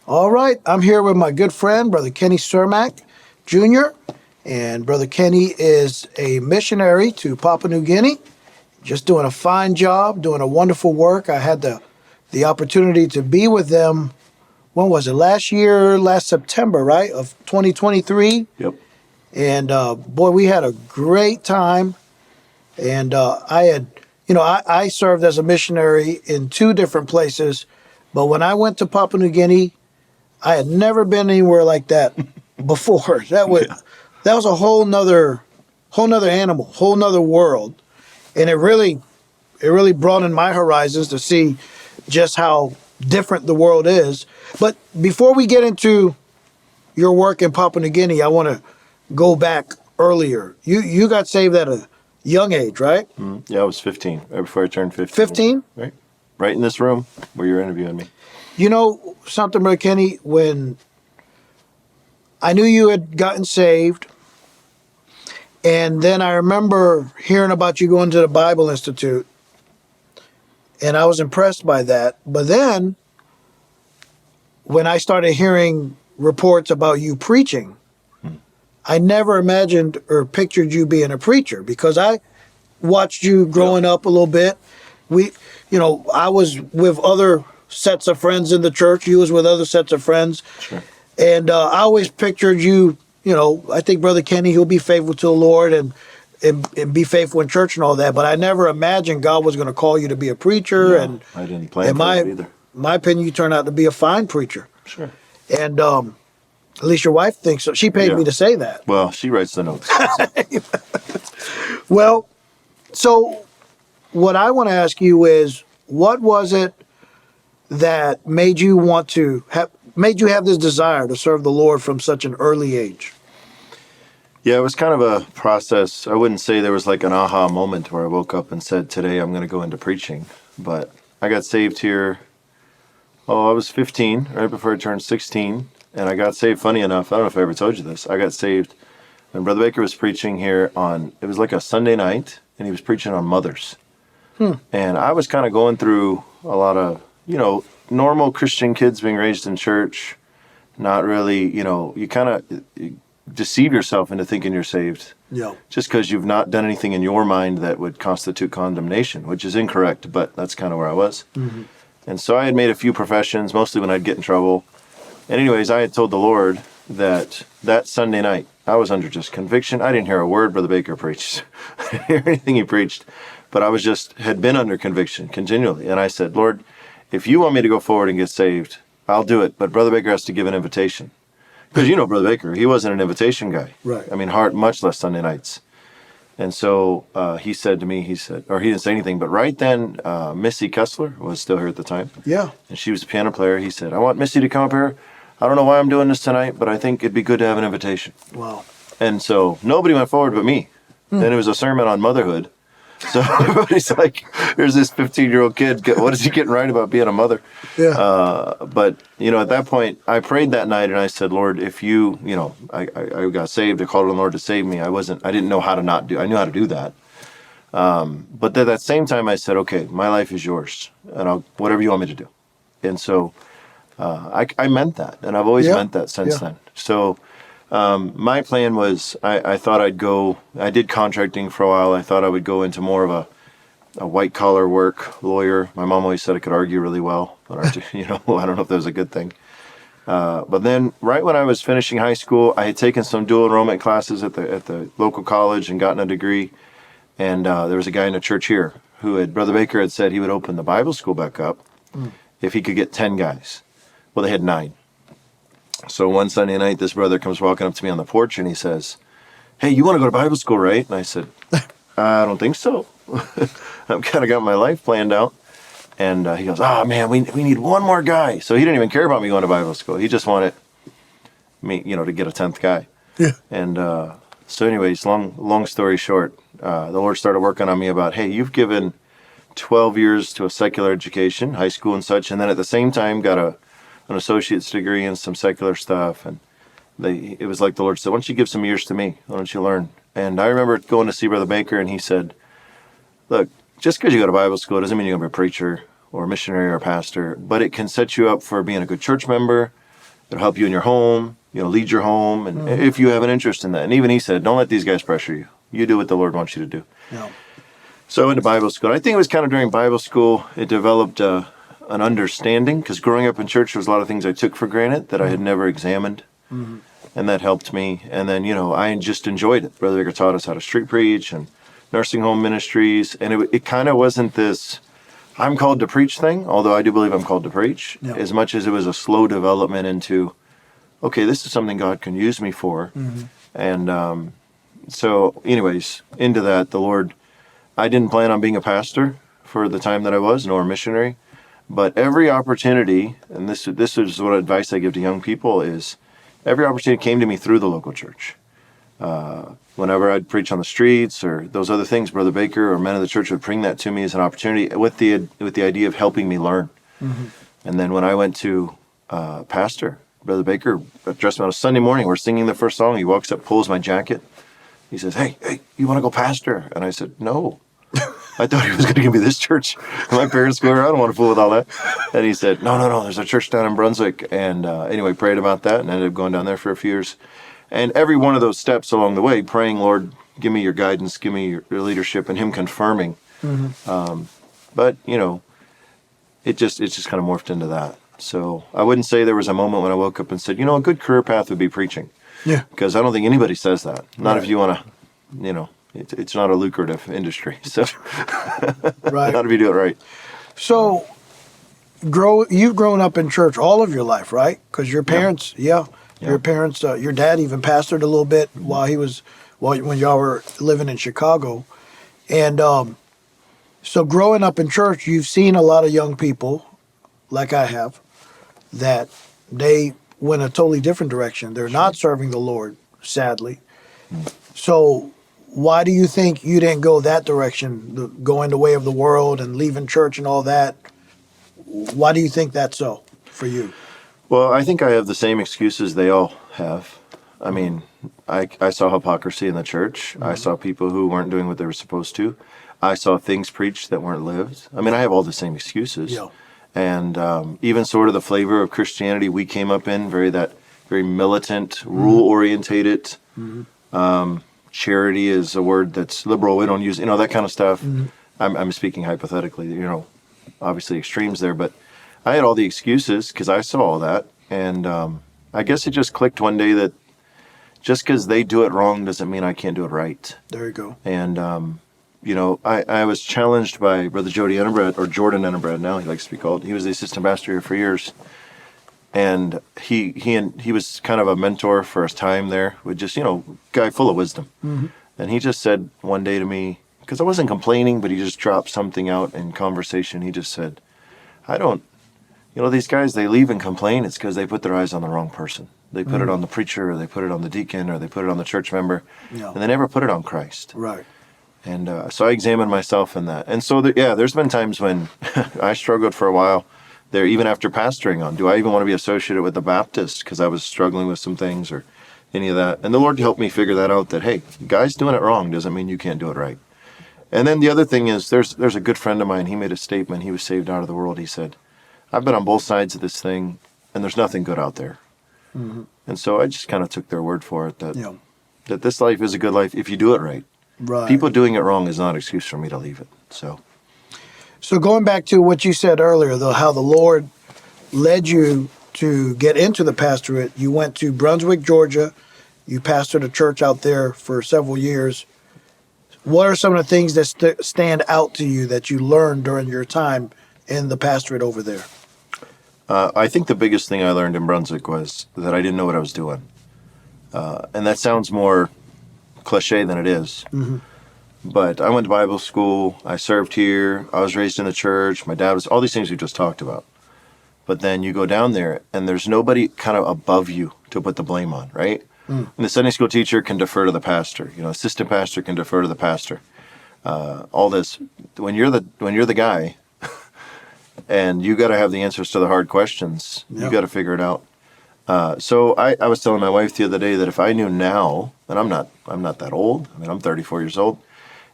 All right, I'm here with my good friend, Brother Kenny Seremak Jr., and Brother Kenny is a missionary to Papua New Guinea, just doing a fine job, doing a wonderful work. I had the opportunity to be with them, when was it, last September, right, of 2023? Yep. And boy, we had a great time. And I served as a missionary in 2 different places, but when I went to Papua New Guinea, I had never been anywhere like that before. That was a whole nother animal, whole nother world, and it really broadened my horizons to see just how different the world is. But before we get into your work in Papua New Guinea, I want to go back earlier. You got saved at a young age, right? Yeah, I was 15, right before I turned 15. 15? Right in this room where you're interviewing me. You know something, Brother Kenny, when I knew you had gotten saved, and then I remember hearing about you going to the Bible Institute, and I was impressed by that. But then, when I started hearing reports about you preaching, I never imagined or pictured you being a preacher, because I watched you growing up a little bit. I was with other sets of friends in the church. You was with other sets of friends. Sure. And I always pictured you, I think Brother Kenny, he'll be faithful to the Lord and be faithful in church and all that. But I never imagined God was going to call you to be a preacher. No, and I didn't plan for that either. My opinion, you turned out to be a fine preacher. Sure. And at least your wife thinks so. She paid me to say that. Well, she writes the notes. Well, so what I want to ask you is, what was it that made you have this desire to serve the Lord from such an early age? Yeah, it was kind of a process. I wouldn't say there was like an aha moment where I woke up and said, today I'm going to go into preaching. But I got saved here, I was 15, right before I turned 16. And I got saved, funny enough, I don't know if I ever told you this. I got saved when Brother Baker was preaching here it was like a Sunday night, and he was preaching on mothers. And I was kind of going through a lot of, normal Christian kids being raised in church, not really, you kind of deceive yourself into thinking you're saved. Yeah. Just because you've not done anything in your mind that would constitute condemnation, which is incorrect, but that's kind of where I was. Mm-hmm. And so I had made a few professions, mostly when I'd get in trouble. And anyways, I had told the Lord that Sunday night, I was under just conviction. I didn't hear a word Brother Baker preached. I didn't hear anything he preached, but I had been under conviction continually. And I said, Lord, if you want me to go forward and get saved, I'll do it. But Brother Baker has to give an invitation. Because Brother Baker, he wasn't an invitation guy. Right. I mean, much less Sunday nights. And so he said to me, he didn't say anything, but right then, Missy Kessler was still here at the time. Yeah. And she was a piano player. He said, I want Missy to come up here. I don't know why I'm doing this tonight, but I think it'd be good to have an invitation. Wow. And so nobody went forward but me. Then it was a sermon on motherhood. So everybody's like, there's this 15-year-old kid. What is he getting right about being a mother? Yeah. But, at that point, I prayed that night and I said, Lord, if you, I got saved. I called on the Lord to save me. I didn't know how to not do. I knew how to do that. But at that same time, I said, okay, my life is yours. And whatever you want me to do. And so I meant that. And I've always meant that since then. So my plan was, I thought I'd go, I did contracting for a while. I thought I would go into more of a white collar work, lawyer. My mom always said I could argue really well, but I don't know if that was a good thing. But then right when I was finishing high school, I had taken some dual enrollment classes at the local college and gotten a degree. And there was a guy in a church here Brother Baker had said he would open the Bible school back up if he could get 10 guys. Well, they had 9. So one Sunday night, this brother comes walking up to me on the porch and he says, hey, you want to go to Bible school, right? And I said, I don't think so. I've kind of got my life planned out. And he goes, oh, man, we need one more guy. So he didn't even care about me going to Bible school. He just wanted me, to get a 10th guy. Yeah. And so anyways, long story short, the Lord started working on me about, hey, you've given 12 years to a secular education, high school and such, and then at the same time got an associate's degree in some secular stuff. And it was like the Lord said, why don't you give some years to me? Why don't you learn? And I remember going to see Brother Baker, and he said, look, just because you go to Bible school doesn't mean you're going to be a preacher or a missionary or a pastor, but it can set you up for being a good church member, It'll help you in your home, lead your home, and if you have an interest in that. And even he said, don't let these guys pressure you. You do what the Lord wants you to do. Yeah. So I went to Bible school. I think it was kind of during Bible school, it developed an understanding, because growing up in church, there was a lot of things I took for granted that I had never examined. And that helped me. And then, I just enjoyed it. Brother Baker taught us how to street preach and nursing home ministries. And it kind of wasn't this, I'm called to preach thing, although I do believe I'm called to preach, as much as it was a slow development into, okay, this is something God can use me for. And so anyways, into that, the Lord, I didn't plan on being a pastor for the time that I was, nor a missionary. But every opportunity, and this is what advice I give to young people, is every opportunity came to me through the local church. Whenever I'd preach on the streets or those other things, Brother Baker or men of the church would bring that to me as an opportunity with the idea of helping me learn. And then when I went to pastor, Brother Baker addressed me on a Sunday morning. We're singing the first song. He walks up, pulls my jacket. He says, hey, you want to go pastor? And I said, no. I thought he was going to give me this church. My parents go, I don't want to fool with all that. And he said, no, there's a church down in Brunswick. And anyway, prayed about that and ended up going down there for a few years. And every one of those steps along the way, praying, Lord, give me your guidance, give me your leadership, and him confirming. But, it just kind of morphed into that. So I wouldn't say there was a moment when I woke up and said, a good career path would be preaching. Yeah. Because I don't think anybody says that. Not if you want to, it's not a lucrative industry. So right. Not if you do it right. So you've grown up in church all of your life, right? Because your parents, your parents, your dad even pastored a little bit when y'all were living in Chicago. And so growing up in church, you've seen a lot of young people, like I have, that they went a totally different direction. They're not serving the Lord, sadly. So why do you think you didn't go that direction, going the way of the world and leaving church and all that? Why do you think that's so for you? Well, I think I have the same excuses they all have. I mean, I saw hypocrisy in the church. I saw people who weren't doing what they were supposed to. I saw things preached that weren't lived. I mean, I have all the same excuses. Yeah. And even sort of the flavor of Christianity we came up in, very militant, rule-orientated. Charity is a word that's liberal. We don't use, that kind of stuff. I'm speaking hypothetically, obviously extremes there, but I had all the excuses because I saw all that. And I guess it just clicked one day that just because they do it wrong doesn't mean I can't do it right. There you go. And, I was challenged by Brother Jordan Ennebrad, now he likes to be called. He was the assistant pastor here for years. And he was kind of a mentor for his time there, with just, guy full of wisdom. And he just said one day to me, because I wasn't complaining, but he just dropped something out in conversation. He just said, these guys, they leave and complain. It's because they put their eyes on the wrong person. They put it on the preacher, or they put it on the deacon, or they put it on the church member, and they never put it on Christ. Right. And so I examined myself in that. And so, there's been times when I struggled for a while there, even after pastoring on, do I even want to be associated with the Baptist? Because I was struggling with some things or any of that. And the Lord helped me figure that out, that, hey, guys doing it wrong doesn't mean you can't do it right. And then the other thing is, there's a good friend of mine, he made a statement, he was saved out of the world. He said, I've been on both sides of this thing, and there's nothing good out there. And so I just kind of took their word for it, that this life is a good life if you do it right. Right. People doing it wrong is not an excuse for me to leave it. So going back to what you said earlier, though, how the Lord led you to get into the pastorate, you went to Brunswick, Georgia. You pastored a church out there for several years. What are some of the things that stand out to you that you learned during your time in the pastorate over there? I think the biggest thing I learned in Brunswick was that I didn't know what I was doing. And that sounds more cliche than it is. But I went to Bible school, I served here, I was raised in the church, my dad was, all these things we just talked about. But then you go down there and there's nobody kind of above you to put the blame on, right? And the Sunday school teacher can defer to the pastor, assistant pastor can defer to the pastor. All this, when you're the guy and you got to have the answers to the hard questions, you got to figure it out. So I was telling my wife the other day that if I knew now, and I'm not that old, I mean, I'm 34 years old.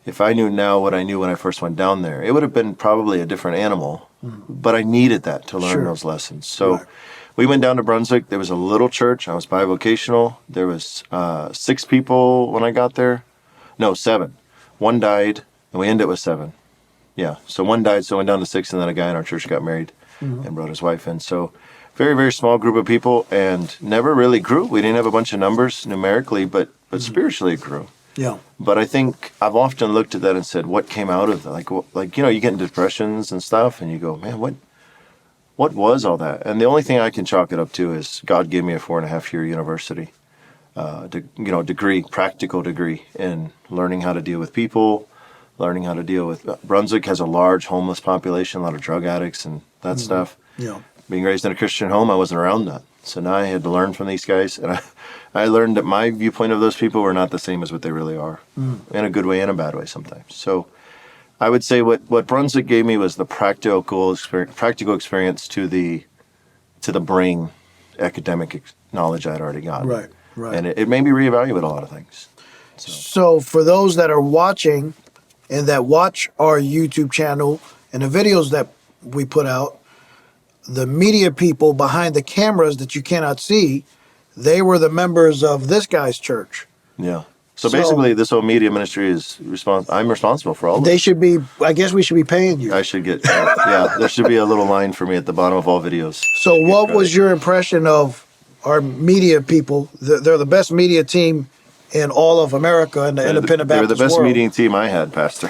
If I knew now what I knew when I first went down there, it would have been probably a different animal, but I needed that to learn those lessons. So we went down to Brunswick. There was a little church. I was bivocational. There was 6 people when I got there. No, 7. One died, and we ended with 7. Yeah, so one died, so I went down to 6, and then a guy in our church got married and brought his wife in. So very, very small group of people, and never really grew. We didn't have a bunch of numbers numerically, but spiritually it grew. Yeah. But I think I've often looked at that and said, what came out of that? Like you get in depressions and stuff, and you go, man, what was all that? And the only thing I can chalk it up to is God gave me a 4.5-year university, degree, practical degree in learning how to deal with people, learning how to deal with. Brunswick has a large homeless population, a lot of drug addicts and that stuff. Yeah. Being raised in a Christian home, I wasn't around that. So now I had to learn from these guys, and I learned that my viewpoint of those people were not the same as what they really are, in a good way and a bad way sometimes. So I would say what Brunswick gave me was the practical experience to the brain academic knowledge I'd already gotten. Right. And it made me reevaluate a lot of things. So for those that are watching and that watch our YouTube channel and the videos that we put out, the media people behind the cameras that you cannot see, they were the members of this guy's church. Yeah. So basically, this whole media ministry is I'm responsible for all of it. They should be. I guess we should be paying you. I should get. There should be a little line for me at the bottom of all videos. So, what was your impression of our media people? They're the best media team in all of America and the independent Baptist world. They were the best media team I had, Pastor.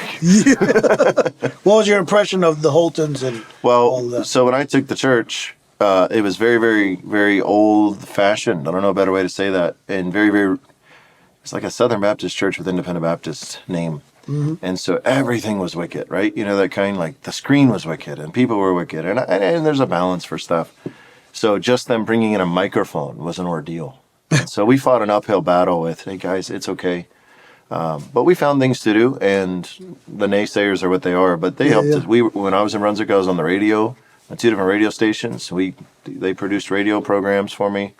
What was your impression of the Holtons and all that? So when I took the church, it was very, very, very old-fashioned. I don't know a better way to say that, and very, very. It's like a Southern Baptist church with Independent Baptist name. Mm-hmm. And so everything was wicked, right? That kind, like the screen was wicked and people were wicked. And there's a balance for stuff. So just them bringing in a microphone was an ordeal. And so we fought an uphill battle with, hey guys, it's okay. But we found things to do, and the naysayers are what they are. But they helped us. When I was in Brunswick, I was on the radio, on 2 different radio stations. They produced radio programs for me.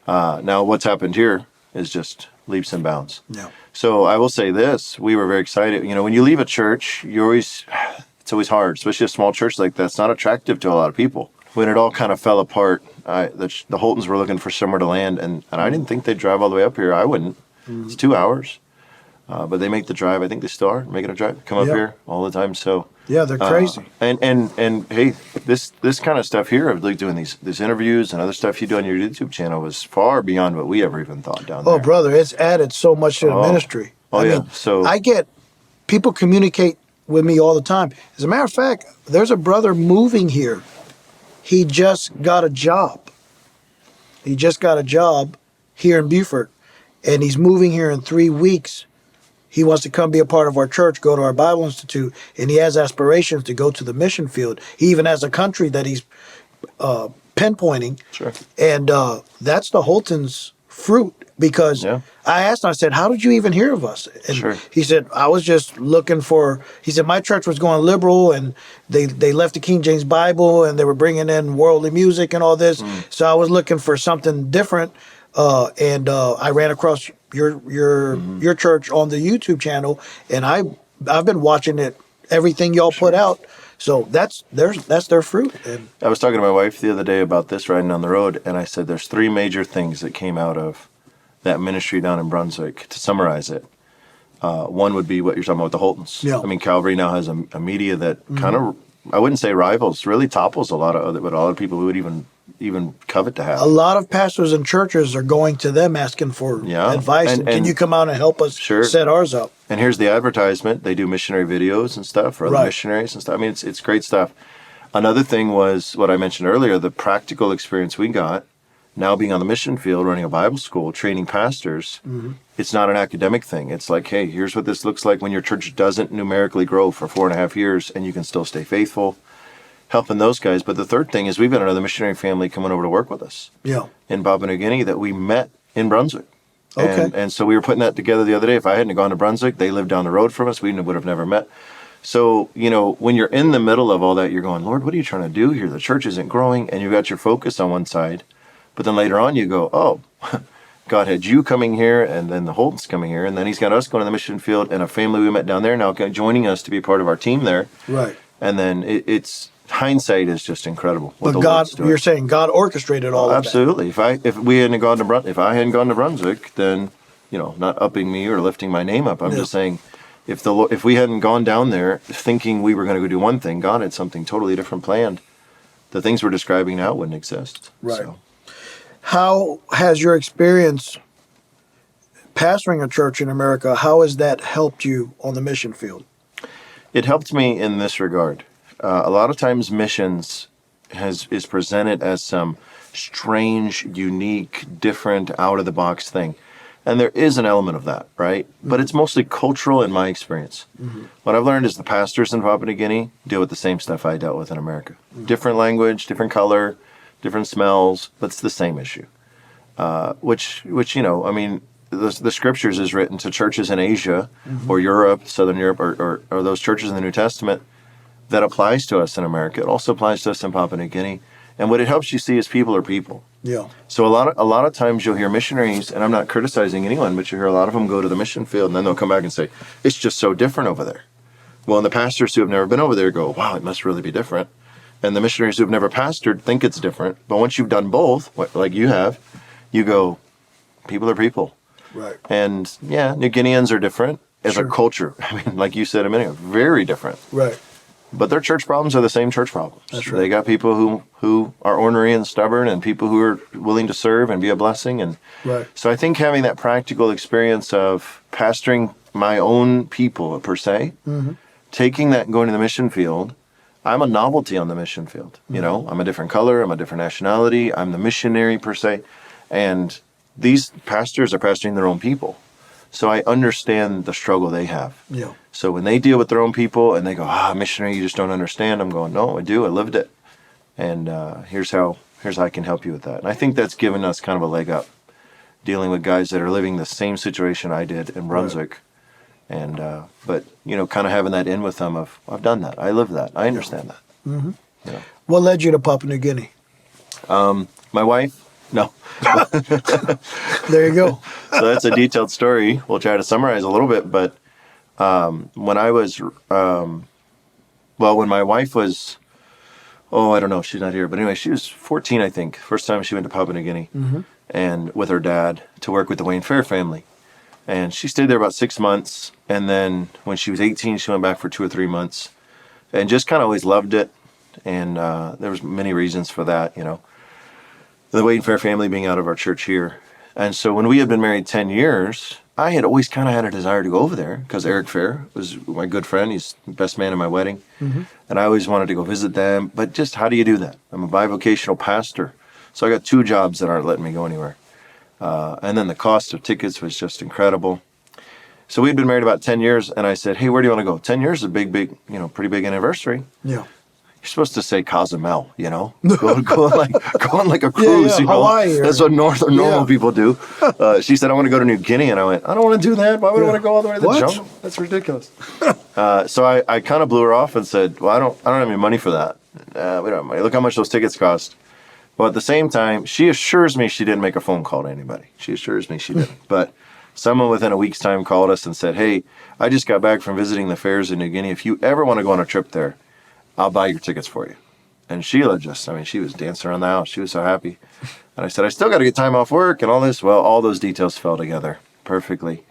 Now what's happened here is just leaps and bounds. Yeah. So I will say this: we were very excited. When you leave a church, it's always hard, especially a small church like that. It's not attractive to a lot of people. When it all kind of fell apart, the Holtons were looking for somewhere to land, and I didn't think they'd drive all the way up here. I wouldn't. It's 2 hours, but they make the drive. I think they still are making a drive. Come up here all the time. So yeah, they're crazy. And hey, this kind of stuff here of like doing these interviews and other stuff you do on your YouTube channel was far beyond what we ever even thought down there. Oh, brother, it's added so much to the ministry. I mean, so I get people communicate with me all the time. As a matter of fact, there's a brother moving here. He just got a job. He just got a job here in Beaufort, and he's moving here in 3 weeks. He wants to come be a part of our church, go to our Bible Institute, and he has aspirations to go to the mission field. He even has a country that he's pinpointing. Sure. And that's the Holtons Fruit, because I asked him, I said, how did you even hear of us? And he said, I was just looking for, he said, my church was going liberal, and they left the King James Bible, and they were bringing in worldly music and all this. So I was looking for something different. And I ran across your church on the YouTube channel, and I've been watching everything y'all put out. So that's their fruit. And I was talking to my wife the other day about this riding down the road, and I said there's 3 major things that came out of that ministry down in Brunswick. To summarize it, one would be what you're talking about with the Holtons. Yeah. I mean, Calvary now has a media that kind of, I wouldn't say rivals, really topples a lot of other people who would even covet to have. A lot of pastors and churches are going to them asking for advice. And can you come out and help us set ours up? And here's the advertisement. They do missionary videos and stuff for other missionaries and stuff. I mean, it's great stuff. Another thing was what I mentioned earlier, the practical experience we got. Now being on the mission field, running a Bible school, training pastors, it's not an academic thing. It's like, hey, here's what this looks like when your church doesn't numerically grow for 4.5 years and you can still stay faithful. Helping those guys. But the third thing is we've got another missionary family coming over to work with us in Papua New Guinea that we met in Brunswick. And so we were putting that together the other day. If I hadn't gone to Brunswick, they lived down the road from us. We would have never met. So, when you're in the middle of all that, you're going, Lord, what are you trying to do here? The church isn't growing, and you've got your focus on one side. But then later on you go, oh, God had you coming here, and then the Holtons coming here, and then he's got us going to the mission field, and a family we met down there now joining us to be part of our team there. Right. And then it's hindsight is just incredible. What But the God, Lord's doing. you're saying God orchestrated all of Absolutely. If I hadn't gone to if I hadn't gone to Brunswick, then not upping me or lifting my name up. I'm just saying, if we hadn't gone down there thinking we were going to go do one thing, God had something totally different planned. The things we're describing now wouldn't exist. Right. So. How has your experience pastoring a church in America, how has that helped you on the mission field? It helped me in this regard. A lot of times missions is presented as some strange, unique, different, out-of-the-box thing. And there is an element of that, right? Mm-hmm. But it's mostly cultural in my experience. Mm-hmm. What I've learned is the pastors in Papua New Guinea deal with the same stuff I dealt with in America. Mm-hmm. Different language, different color, different smells, but it's the same issue. Which the scriptures is written to churches in Asia or Europe, Southern Europe, or those churches in the New Testament that applies to us in America. It also applies to us in Papua New Guinea. And what it helps you see is people are people. Yeah. So a lot of times you'll hear missionaries, and I'm not criticizing anyone, but you hear a lot of them go to the mission field, and then they'll come back and say, it's just so different over there. Well, and the pastors who have never been over there go, wow, it must really be different. And the missionaries who have never pastored think it's different. But once you've done both, like you have, you go, people are people. Right. And yeah, New Guineans are different as a culture. I mean, like you said a minute ago, very different. Right. But their church problems are the same church problems. That's right. They got people who are ornery and stubborn, and people who are willing to serve and be a blessing. And right. So I think having that practical experience of pastoring my own people per se, taking that and going to the mission field, I'm a novelty on the mission field. Mm-hmm. I'm a different color, I'm a different nationality, I'm the missionary per se. And these pastors are pastoring their own people. So I understand the struggle they have. Yeah. So when they deal with their own people and they go, missionary, you just don't understand. I'm going, no, I do. I lived it. And here's how I can help you with that. And I think that's given us kind of a leg up, dealing with guys that are living the same situation I did in Brunswick. Right. And but kind of having that in with them of, I've done that. I lived that. I understand that. Mm-hmm. What led you to Papua New Guinea? My wife. No. There you go. So that's a detailed story. We'll try to summarize a little bit. But when I was, when my wife was, I don't know, she's not here. But anyway, she was 14, I think. First time she went to Papua New Guinea and with her dad to work with the Wayne Fair family. And she stayed there about 6 months. And then when she was 18, she went back for 2 or 3 months and just kind of always loved it. And there was many reasons for that, The Wayne Fair family being out of our church here. And so when we had been married 10 years, I had always kind of had a desire to go over there because Eric Fair was my good friend. He's the best man in my wedding. Mm-hmm. And I always wanted to go visit them. But just how do you do that? I'm a bivocational pastor. So I got 2 jobs that aren't letting me go anywhere. And then the cost of tickets was just incredible. So we'd been married about 10 years. And I said, hey, where do you want to go? 10 years is a big, pretty big anniversary. Yeah. You're supposed to say Cozumel, go on like a cruise, Hawaii That's what normal people do. She said, I want to go to New Guinea. And I went, I don't want to do that. Why would I want to go all the way to the jungle? That's ridiculous. So I kind of blew her off and said, well, I don't have any money for that. We don't have money. Look how much those tickets cost. Well, at the same time, she assures me she didn't make a phone call to anybody. She assures me she didn't. But someone within a week's time called us and said, hey, I just got back from visiting the fairs in New Guinea. If you ever want to go on a trip there, I'll buy your tickets for you. And Sheila she was dancing around the house. She was so happy. And I said, I still got to get time off work and all this. Well, all those details fell together perfectly.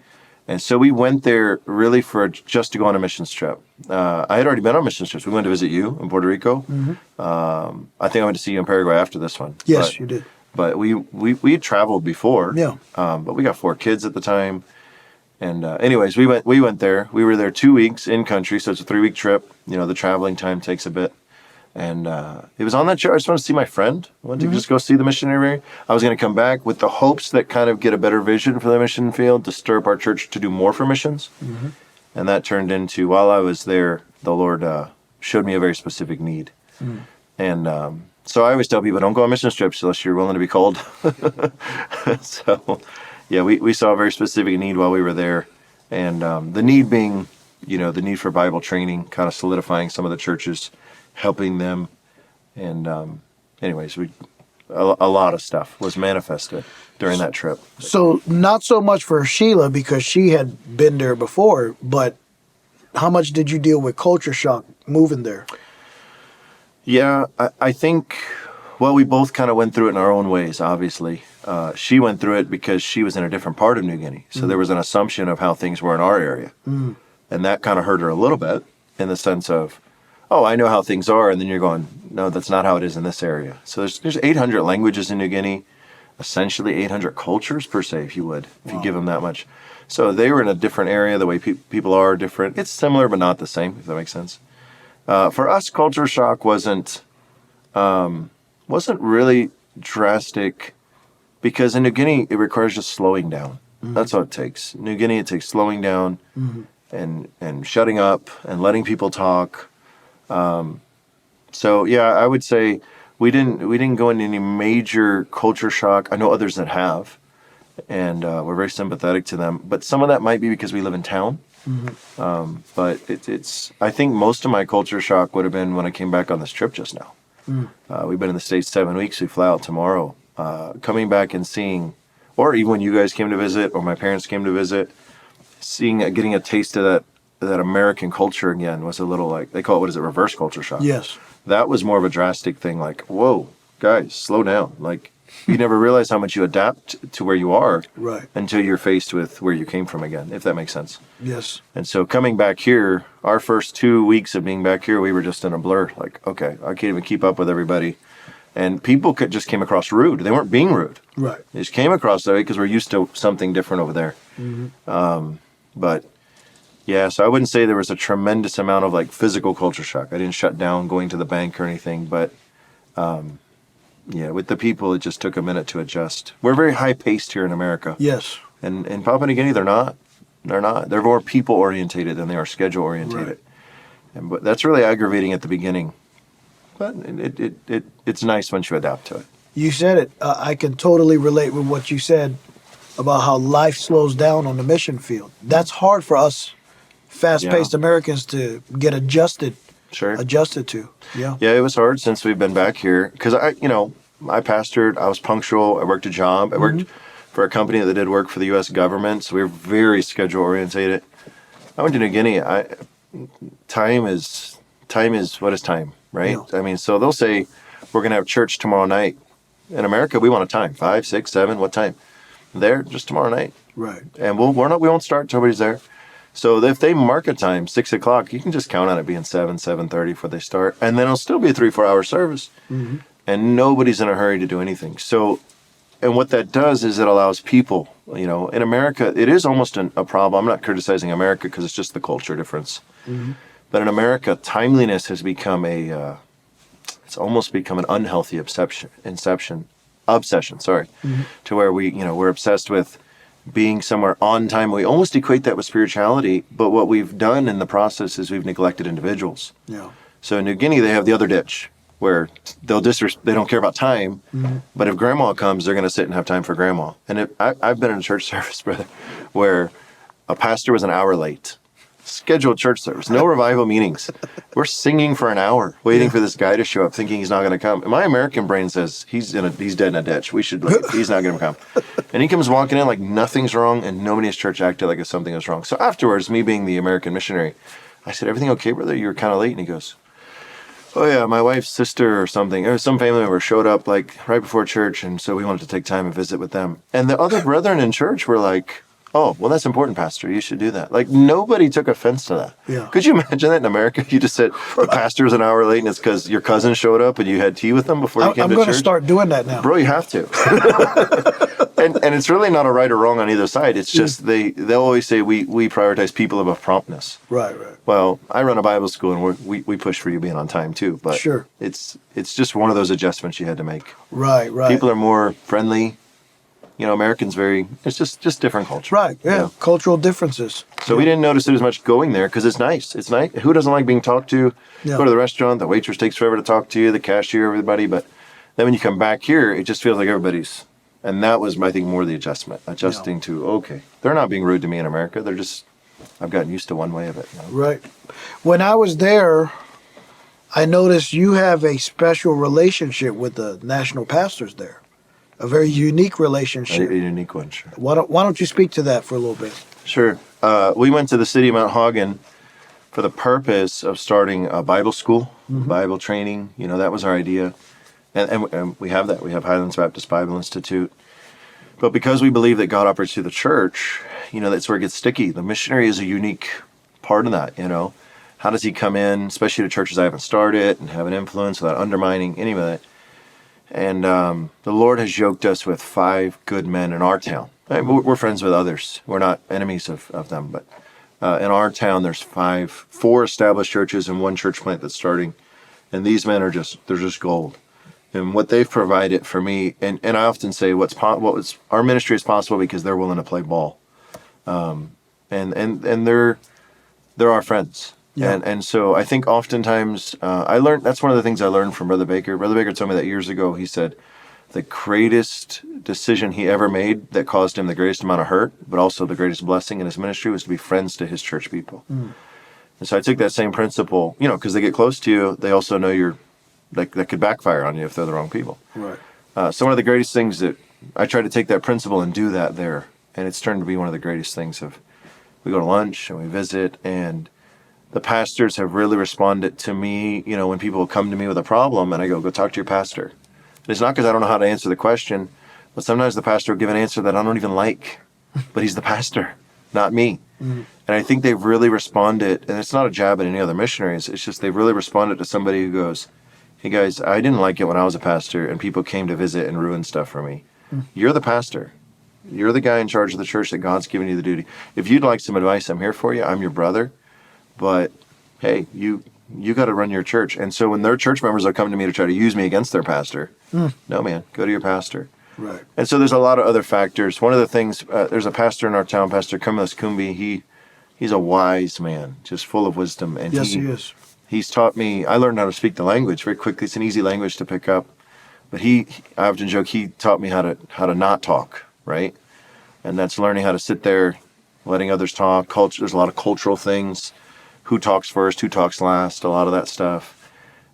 And so we went there really just to go on a missions trip. I had already been on missions trips. We went to visit you in Puerto Rico. Mm-hmm. I think I went to see you in Paraguay after this one. Yes, you did. But we had traveled before. Yeah. But we got 4 kids at the time. And anyways, we went there. We were there 2 weeks in country, so it's a 3-week trip. The traveling time takes a bit. And it was on that trip. I just wanted to see my friend. I wanted to just go see the missionary. I was going to come back with the hopes that kind of get a better vision for the mission field to stir up our church to do more for missions. Mm-hmm. And that turned into, while I was there, the Lord showed me a very specific need. Mm. And so I always tell people, don't go on mission trips unless you're willing to be called. So... yeah, we saw a very specific need while we were there. And the need being, the need for Bible training, kind of solidifying some of the churches, helping them. And anyways, a lot of stuff was manifested during that trip. So not so much for Sheila because she had been there before, but how much did you deal with culture shock moving there? Yeah, I think, well, we both kind of went through it in our own ways, obviously. She went through it because she was in a different part of New Guinea. So there was an assumption of how things were in our area. And that kind of hurt her a little bit in the sense of, oh, I know how things are. And then you're going, no, that's not how it is in this area. So there's 800 languages in New Guinea, essentially 800 cultures per se, if you give them that much. So they were in a different area. The way people are different. It's similar, but not the same, if that makes sense. For us, culture shock wasn't really drastic because in New Guinea, it requires just slowing down. That's all it takes. New Guinea, it takes slowing down and shutting up and letting people talk. So yeah, I would say we didn't go into any major culture shock. I know others that have, and we're very sympathetic to them. But some of that might be because we live in town. But it's. I think most of my culture shock would have been when I came back on this trip just now. We've been in the States 7 weeks. We fly out tomorrow. Coming back and seeing, or even when you guys came to visit, or my parents came to visit, getting a taste of that American culture again was a little like, they call it, what is it, reverse culture shock? Yes. That was more of a drastic thing, like, whoa, guys, slow down. Like, you never realize how much you adapt to where you are until you're faced with where you came from again, if that makes sense. Yes. And so coming back here, our first 2 weeks of being back here, we were just in a blur. Like, okay, I can't even keep up with everybody. And people just came across rude. They weren't being rude. Right. They just came across that way because we're used to something different over there. But yeah, so I wouldn't say there was a tremendous amount of like physical culture shock. I didn't shut down going to the bank or anything, but yeah, with the people, it just took a minute to adjust. We're very high paced here in America. Yes. And in Papua New Guinea, they're not. They're not. They're more people orientated than they are schedule orientated. Right. But that's really aggravating at the beginning. But it's nice once you adapt to it. You said it. I can totally relate with what you said about how life slows down on the mission field. That's hard for us fast-paced Americans to get adjusted to. Yeah. Yeah, it was hard since we've been back here because I pastored. I was punctual. I worked a job. I worked for a company that did work for the U.S. government, so we were very schedule orientated. I went to New Guinea. Time is what is time, right? Yeah. I mean, so they'll say we're going to have church tomorrow night. In America, we want a time, 5, 6, 7. What time? There, just tomorrow night. Right. And we won't start until everybody's there. So if they mark a time, 6 o'clock, you can just count on it being 7:30 before they start, and then it'll still be a 3-4 hour service, and nobody's in a hurry to do anything. So, and what that does is it allows people, in America, it is almost a problem. I'm not criticizing America because it's just the culture difference, but in America, timeliness has become it's almost become an unhealthy obsession. To where we're obsessed with being somewhere on time. We almost equate that with spirituality, but what we've done in the process is we've neglected individuals. Yeah. So in New Guinea, they have the other ditch where they don't care about time, but if grandma comes, they're going to sit and have time for grandma. And I've been in a church service, brother, where a pastor was an hour late. Scheduled church service, no revival meetings. We're singing for an hour, waiting for this guy to show up, thinking he's not going to come. And my American brain says he's dead in a ditch. We should leave. He's not going to come. And he comes walking in like nothing's wrong, and nobody in his church acted like if something was wrong. So afterwards, me being the American missionary, I said, "Everything okay, brother? You were kind of late." And he goes, "Oh yeah, my wife's sister or something, or some family member showed up like right before church, and so we wanted to take time and visit with them." And the other brethren in church were like, "Oh, well, that's important, Pastor. You should do that." Like, nobody took offense to that. Yeah. Could you imagine that in America? You just said the pastor's an hour late and it's because your cousin showed up and you had tea with them before you came to church? I'm going to start doing that now. Bro, you have to. and it's really not a right or wrong on either side. It's just they'll always say we prioritize people above promptness. Right. Well, I run a Bible school and we push for you being on time too. But sure. It's just one of those adjustments you had to make. Right. People are more friendly. Americans it's just different culture. Right, yeah. Cultural differences. So we didn't notice it as much going there because it's nice. It's nice. Who doesn't like being talked to? Yeah. Go to the restaurant, the waitress takes forever to talk to you, the cashier, everybody. But then when you come back here, it just feels like everybody's. And that was, I think, more the adjusting to, okay, they're not being rude to me in America. They're just, I've gotten used to one way of it. Right. When I was there, I noticed you have a special relationship with the national pastors there. A very unique relationship. A unique one, sure. Why don't you speak to that for a little bit? Sure. We went to the city of Mount Hagen for for the purpose of starting a Bible school, Bible training. That was our idea. And we have that. We have Highlands Baptist Bible Institute. But because we believe that God operates through the church, that's where it gets sticky. The missionary is a unique part of that, How does he come in, especially to churches I haven't started, and have an influence without undermining any of it? And the Lord has yoked us with 5 good men in our town. We're friends with others. We're not enemies of them. But in our town, there's 4 established churches and 1 church plant that's starting. And these men they're just gold. And what they've provided for me, and I often say our ministry is possible because they're willing to play ball. And they're our friends. Yeah. And so I think oftentimes that's one of the things I learned from Brother Baker. Brother Baker told me that years ago. He said the greatest decision he ever made that caused him the greatest amount of hurt, but also the greatest blessing in his ministry, was to be friends to his church people. And so I took that same principle, because they get close to you. They also know that could backfire on you if they're the wrong people. Right. So one of the greatest things that I try to take that principle and do that there, and it's turned to be one of the greatest things. We go to lunch and we visit, and the pastors have really responded to me, when people come to me with a problem, and I go talk to your pastor. And it's not because I don't know how to answer the question, but sometimes the pastor will give an answer that I don't even like, but he's the pastor, not me. And I think they've really responded, and it's not a jab at any other missionaries, it's just they've really responded to somebody who goes, hey guys, I didn't like it when I was a pastor and people came to visit and ruin stuff for me. You're the pastor. You're the guy in charge of the church that God's given you the duty. If you'd like some advice, I'm here for you. I'm your brother. But hey, you got to run your church. And so when their church members are coming to me to try to use me against their pastor, no, man, go to your pastor. Right. And so there's a lot of other factors. One of the things, there's a pastor in our town, Pastor Kenneth Seremak. He's a wise man, just full of wisdom. And yes, he is. He's taught me, I learned how to speak the language very quickly. It's an easy language to pick up. But I often joke, he taught me how to not talk, right? And that's learning how to sit there, letting others talk. There's a lot of cultural things. Who talks first, who talks last, a lot of that stuff.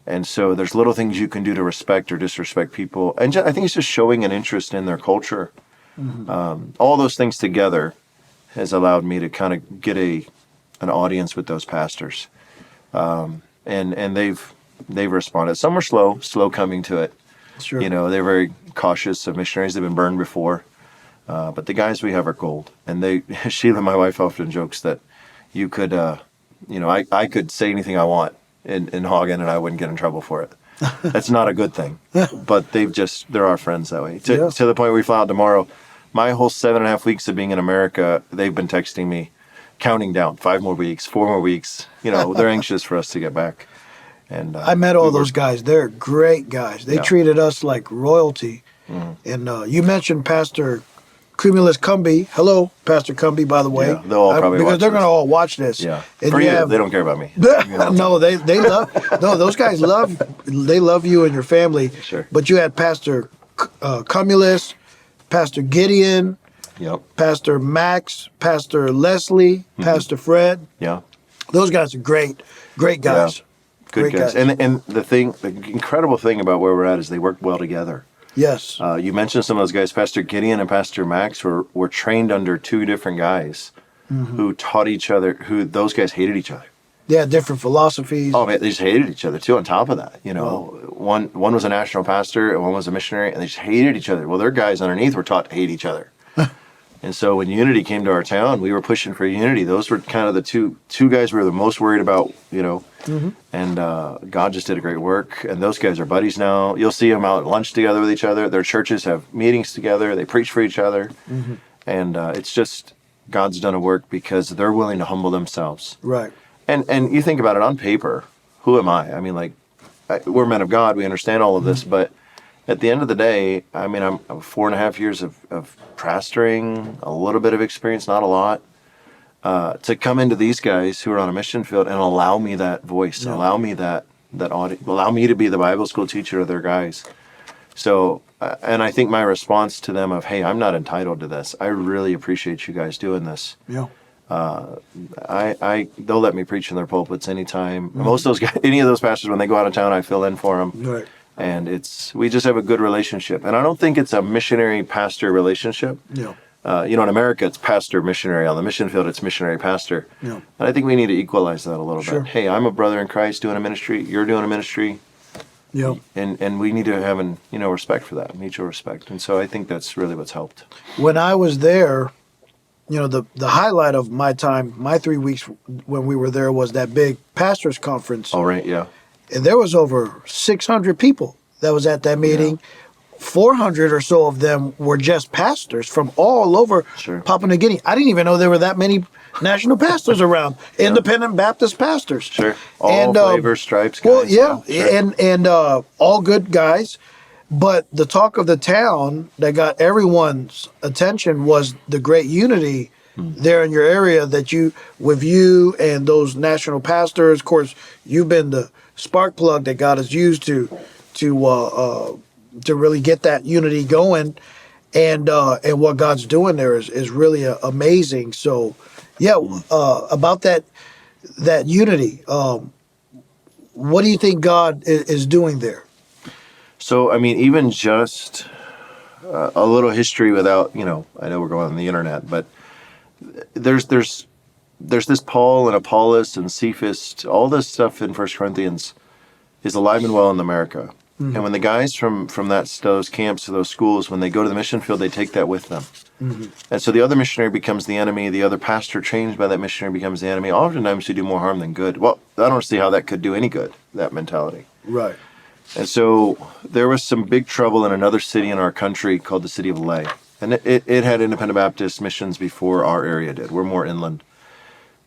And so there's little things you can do to respect or disrespect people. And I think it's just showing an interest in their culture. All those things together has allowed me to kind of get an audience with those pastors. And they've responded. Some were slow coming to it. Sure. They're very cautious of missionaries. They've been burned before. But the guys we have are gold. And Sheila, my wife, often jokes that you could, I could say anything I want in Hagen and I wouldn't get in trouble for it. That's not a good thing. But they're our friends that way. To the point where we fly out tomorrow. My whole 7.5 weeks of being in America, they've been texting me, counting down 5 more weeks, 4 more weeks. They're anxious for us to get back. And I met all those guys. They're great guys. They treated us like royalty. And you mentioned Pastor Cumulus Cumbie. Hello, Pastor Cumbie, by the way. Yeah, they'll all probably because they're going to this. all watch this. Yeah. And For you, they don't care about me. No, they love. No, those guys love you and your family. Sure. But you had Pastor Cumulus, Pastor Gideon, Pastor Max, Pastor Leslie, Pastor Fred. Yeah. Those guys are great guys. Yeah. Good guys. And the incredible thing about where we're at is they work well together. Yes. You mentioned some of those guys. Pastor Gideon and Pastor Max were trained under 2 different guys who taught each other, those guys hated each other. Yeah, different philosophies. Oh, man, they just hated each other, too, on top of that. One was a national pastor and one was a missionary, and they just hated each other. Well, their guys underneath were taught to hate each other. And so when unity came to our town, we were pushing for unity. Those were kind of the two guys we were the most worried about, And God just did a great work. And those guys are buddies now. You'll see them out at lunch together with each other. Their churches have meetings together. They preach for each other. And it's just God's done a work because they're willing to humble themselves. Right. And you think about it on paper, who am I? I mean, we're men of God. We understand all of this. But at the end of the day, I mean, I'm 4.5 years of pastoring, a little bit of experience, not a lot. To come into these guys who are on a mission field and allow me that voice, allow me that audience, allow me to be the Bible school teacher of their guys. So, and I think my response to them of, hey, I'm not entitled to this. I really appreciate you guys doing this. Yeah. They'll let me preach in their pulpits anytime. Most of those guys, any of those pastors, when they go out of town, I fill in for them. Right. And we just have a good relationship. And I don't think it's a missionary pastor relationship. Yeah. in America, it's pastor, missionary. On the mission field, it's missionary, pastor. Yeah. And I think we need to equalize that a little Sure. bit. Hey, I'm a brother in Christ doing a ministry. You're doing a ministry. Yeah. And we need to have respect for that, mutual respect. And so I think that's really what's helped. When I was there, the highlight of my time, my 3 weeks when we were there, was that big pastors conference. All right, yeah. And there was over 600 people that was at that meeting. 400 or so of them were just pastors from all over Sure. Papua New Guinea. I didn't even know there were that many national pastors around, independent Baptist pastors. Sure. All flavors, stripes, guys. Well, yeah, Sure. and all good guys. But the talk of the town that got everyone's attention was the great unity there in your area that with you and those national pastors. Of course, you've been the spark plug that God has used to really get that unity going, and what God's doing there is really amazing. So, yeah, about that unity, what do you think God is doing there? So, I mean, even just a little history without, I know we're going on the internet, but there's this Paul and Apollos and Cephas, all this stuff in 1 Corinthians is alive and well in America. Mm-hmm. And when the guys from those camps, those schools, when they go to the mission field, they take that with them. Mm-hmm. And so the other missionary becomes the enemy. The other pastor trained by that missionary becomes the enemy. Oftentimes we do more harm than good. Well, I don't see how that could do any good, that mentality. Right. And so there was some big trouble in another city in our country called the city of Lay. And it had independent Baptist missions before our area did. We're more inland.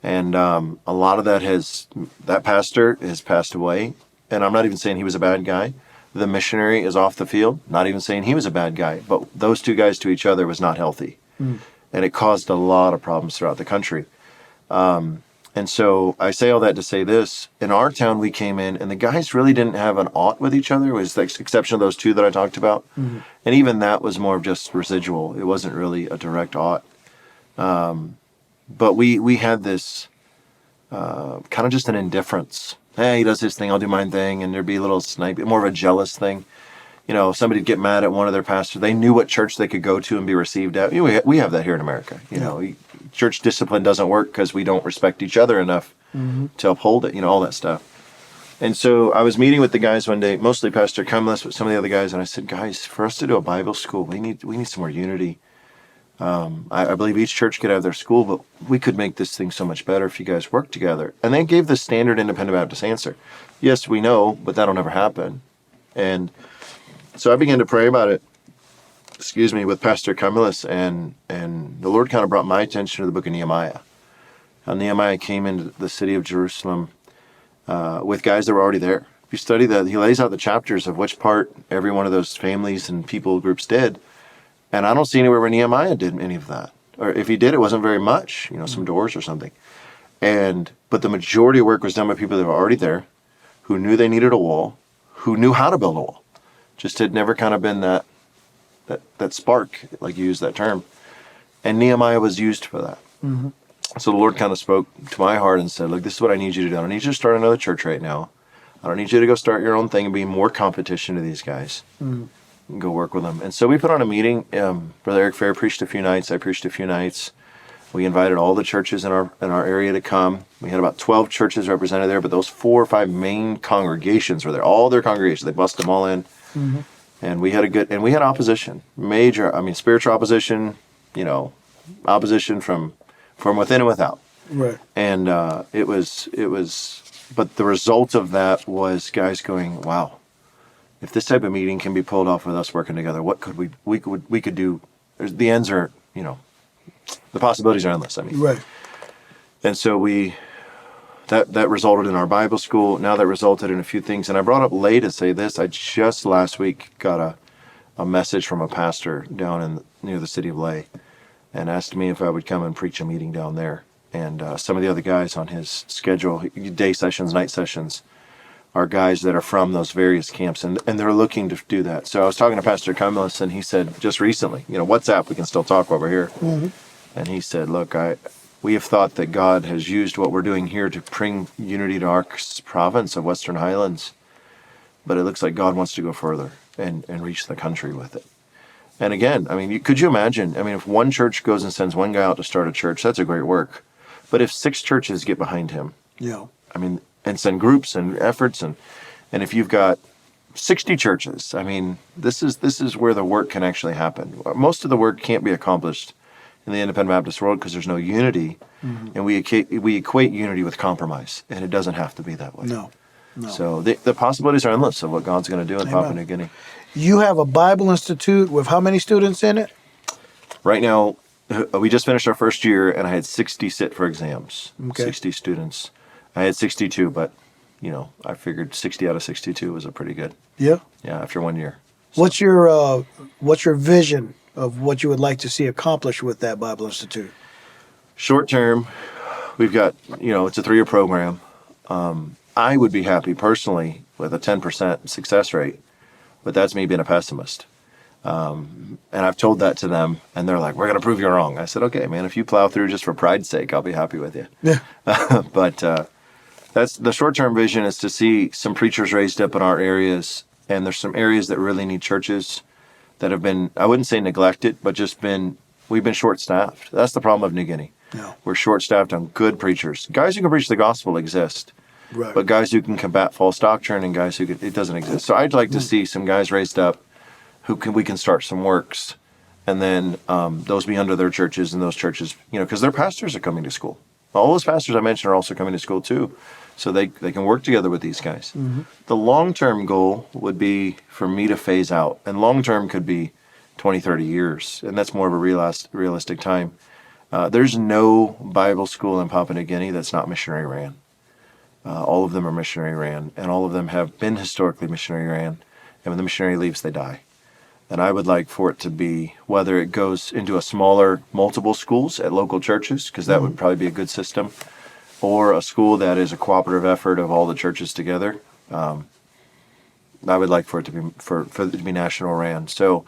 And a lot of that pastor has passed away. And I'm not even saying he was a bad guy. The missionary is off the field, not even saying he was a bad guy. But those two guys to each other was not healthy. Mm. And it caused a lot of problems throughout the country. And so I say all that to say this. In our town, we came in, and the guys really didn't have an ought with each other, with the exception of those two that I talked about. Mm-hmm. And even that was more of just residual. It wasn't really a direct ought. But we had this kind of just an indifference. Hey, he does his thing, I'll do my thing, and there'd be a little snipe, more of a jealous thing. Somebody'd get mad at one of their pastors. They knew what church they could go to and be received at. We have that here in America. Church discipline doesn't work because we don't respect each other enough to uphold it, all that stuff. And so I was meeting with the guys one day, mostly Pastor Cumless, but some of the other guys, and I said, guys, for us to do a Bible school, we need some more unity. I believe each church could have their school, but we could make this thing so much better if you guys work together. And they gave the standard independent Baptist answer. Yes, we know, but that'll never happen. And so I began to pray about it, with Pastor Cumulus, and the Lord kind of brought my attention to the book of Nehemiah. How Nehemiah came into the city of Jerusalem with guys that were already there. If you study that, he lays out the chapters of which part every one of those families and people groups did. And I don't see anywhere where Nehemiah did any of that. Or if he did, it wasn't very much, some doors or something. But the majority of work was done by people that were already there, who knew they needed a wall, who knew how to build a wall. Just had never kind of been that spark, like you used that term. And Nehemiah was used for that. Mm-hmm. So the Lord kind of spoke to my heart and said, look, this is what I need you to do. I don't need you to start another church right now. I don't need you to go start your own thing and be more competition to these guys. Mm-hmm. And go work with them. And so we put on a meeting. Brother Eric Fair preached a few nights. I preached a few nights. We invited all the churches in our area to come. We had about 12 churches represented there, but those 4 or 5 main congregations were there. All their congregations. They busted them all in. Mm-hmm. And we had opposition. Spiritual opposition, opposition from within and without. Right. And it was, but the result of that was guys going, wow, if this type of meeting can be pulled off with us working together, what could we could do? The ends are, the possibilities are endless. Right. And so that resulted in our Bible school. Now that resulted in a few things. And I brought up Lay to say this. I just last week got a message from a pastor down near the city of Lay, and asked me if I would come and preach a meeting down there. And some of the other guys on his schedule, day sessions, night sessions, are guys that are from those various camps, and they're looking to do that. So I was talking to Pastor Cumulus, and he said just recently, WhatsApp, we can still talk while we're here. Mm-hmm. And he said, look, we have thought that God has used what we're doing here to bring unity to our province of Western Highlands, but it looks like God wants to go further and reach the country with it. And again, I mean, could you imagine? I mean, if one church goes and sends one guy out to start a church, that's a great work. But if 6 churches get behind him, Yeah. I mean, and send groups and efforts, and if you've got 60 churches, I mean, this is where the work can actually happen. Most of the work can't be accomplished in the independent Baptist world because there's no unity, and we equate unity with compromise, and it doesn't have to be that way. No. So the possibilities are endless of what God's going to do in Papua New Guinea. You have a Bible Institute with how many students in it? Right now, we just finished our first year, and I had 60 sit for exams. Okay. 60 students. I had 62, but I figured 60 out of 62 was a pretty good. Yeah. Yeah, after 1 year. So. What's your vision of what you would like to see accomplished with that Bible Institute? Short term, we've got it's a 3-year program. I would be happy personally with a 10% success rate, but that's me being a pessimist. And I've told that to them, and they're like, "We're going to prove you wrong." I said, "Okay, man, if you plow through just for pride's sake, I'll be happy with you." Yeah. But that's the short-term vision, is to see some preachers raised up in our areas, and there's some areas that really need churches that have been, I wouldn't say neglected, but we've been short-staffed. That's the problem of New Guinea. No. We're short-staffed on good preachers. Guys who can preach the gospel exist, Right. but guys who can combat false doctrine and guys it doesn't exist. So I'd like to see some guys raised up we can start some works, and then those be under their churches, and those churches, because their pastors are coming to school. All those pastors I mentioned are also coming to school too, so they can work together with these guys. Mm-hmm. The long-term goal would be for me to phase out, and long-term could be 20, 30 years, and that's more of a realistic time. There's no Bible school in Papua New Guinea that's not missionary ran. All of them are missionary ran, and all of them have been historically missionary ran, and when the missionary leaves, they die. And I would like for it to be, whether it goes into a smaller, multiple schools at local churches, because that would probably be a good system, or a school that is a cooperative effort of all the churches together. I would like for it to be for it to be national ran. So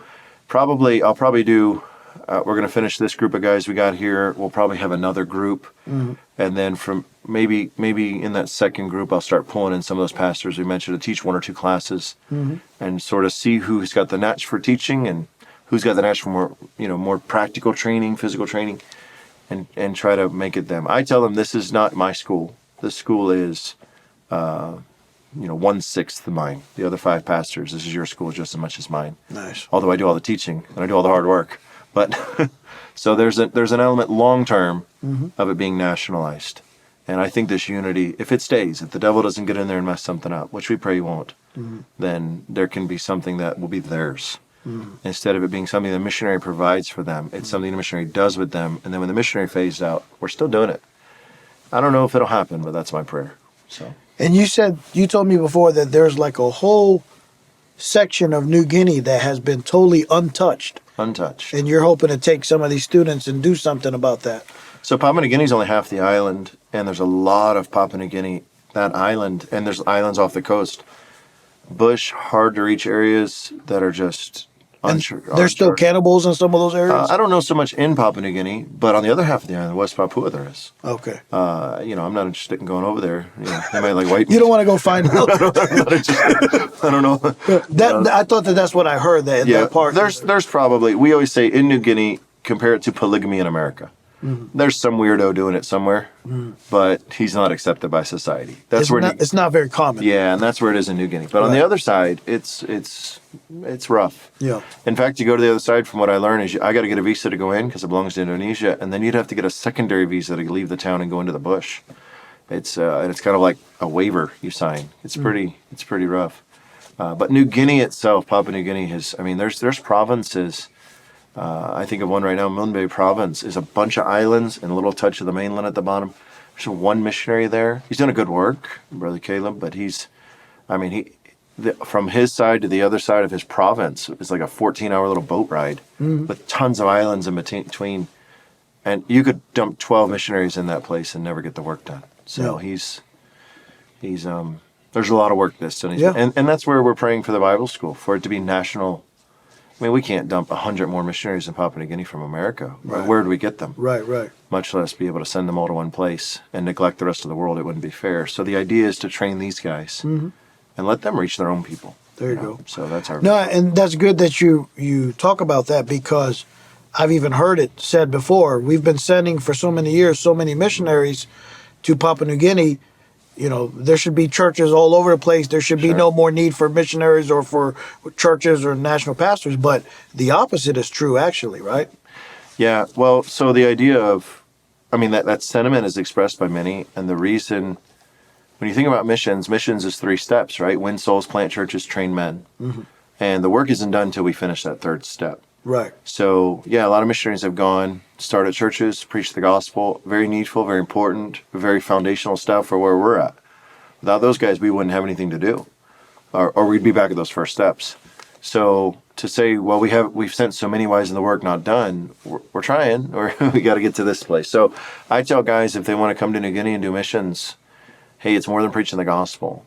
I'll probably do. We're going to finish this group of guys we got here. We'll probably have another group, and then from maybe in that second group, I'll start pulling in some of those pastors we mentioned to teach 1 or 2 classes, and sort of see who's got the natch for teaching and who's got the natch for more practical training, physical training, and try to make it them. I tell them this is not my school. This school is 1/6 of mine. The other 5 pastors. This is your school just as much as mine. Nice. Although I do all the teaching and I do all the hard work. But so there's an element long term of it being nationalized, and I think this unity, if it stays, if the devil doesn't get in there and mess something up, which we pray he won't, then there can be something that will be theirs. Instead of it being something the missionary provides for them, it's something the missionary does with them, and then when the missionary phased out, we're still doing it. I don't know if it'll happen, but that's my prayer. So. And you told me before that there's like a whole section of New Guinea that has been totally untouched. And you're hoping to take some of these students and do something about that. So Papua New Guinea is only half the island, and there's a lot of Papua New Guinea, that island, and there's islands off the coast. Bush, hard to reach areas that are just unsure. There's still cannibals in some of those areas? I don't know so much in Papua New Guinea, but on the other half of the island, West Papua, there is. Okay. I'm not interested in going over there. They might wipe me. You don't want to go find out. I don't know. I thought that's what I heard that in that part. There's probably, we always say in New Guinea, compare it to polygamy in America. There's some weirdo doing it somewhere, but he's not accepted by society. It's not very common. Yeah, and that's where it is in New Guinea. But on the other side, it's rough. Yeah. In fact, you go to the other side, from what I learned, is I got to get a visa to go in because it belongs to Indonesia, and then you'd have to get a secondary visa to leave the town and go into the bush. It's kind of like a waiver you sign. It's pretty rough. But New Guinea itself, Papua New Guinea there's provinces. I think of one right now, Moon Province, is a bunch of islands and a little touch of the mainland at the bottom. There's one missionary there. He's doing a good work, Brother Caleb, but from his side to the other side of his province, it's like a 14-hour little boat ride with tons of islands in between. And you could dump 12 missionaries in that place and never get the work done. So he's there's a lot of work this, and that's where we're praying for the Bible school, for it to be national. We can't dump 100 more missionaries in Papua New Guinea from America. Right. Where do we get them? Right. Much less be able to send them all to one place and neglect the rest of the world. It wouldn't be fair. So the idea is to train these guys and let them reach their own people. There you go. So that's our No, and that's good that you talk about that, because I've even heard it said before. We've been sending for so many years so many missionaries to Papua New Guinea. There should be churches all over the place. There should be Sure. no more need for missionaries or for churches or national pastors. But the opposite is true, actually, right? Yeah, well, so the idea of, I mean, that sentiment is expressed by many, and the reason, when you think about missions is 3 steps, right? Win souls, plant churches, train men. Mm-hmm. And the work isn't done until we finish that 3rd step. Right. So, yeah, a lot of missionaries have gone, started churches, preached the gospel, very needful, very important, very foundational stuff for where we're at. Without those guys, we wouldn't have anything to do, or we'd be back at those first steps. So to say, well, we've sent so many, why isn't the work not done? We're trying, or we got to get to this place. So I tell guys, if they want to come to New Guinea and do missions, hey, it's more than preaching the gospel.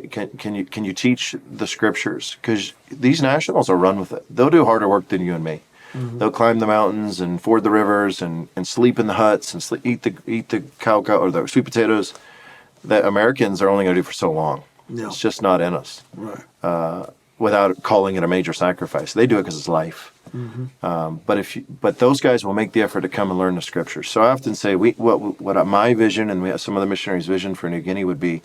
Can you teach the scriptures? Because these nationals will run with it. They'll do harder work than you and me. Mm-hmm. They'll climb the mountains and ford the rivers and sleep in the huts and eat the cow or the sweet potatoes that Americans are only going to do for so long. Yeah. It's just not in us. Right. Without calling it a major sacrifice, they do it because it's life. Mm-hmm. But those guys will make the effort to come and learn the scriptures. So I often say, what my vision and some of the missionaries' vision for New Guinea would be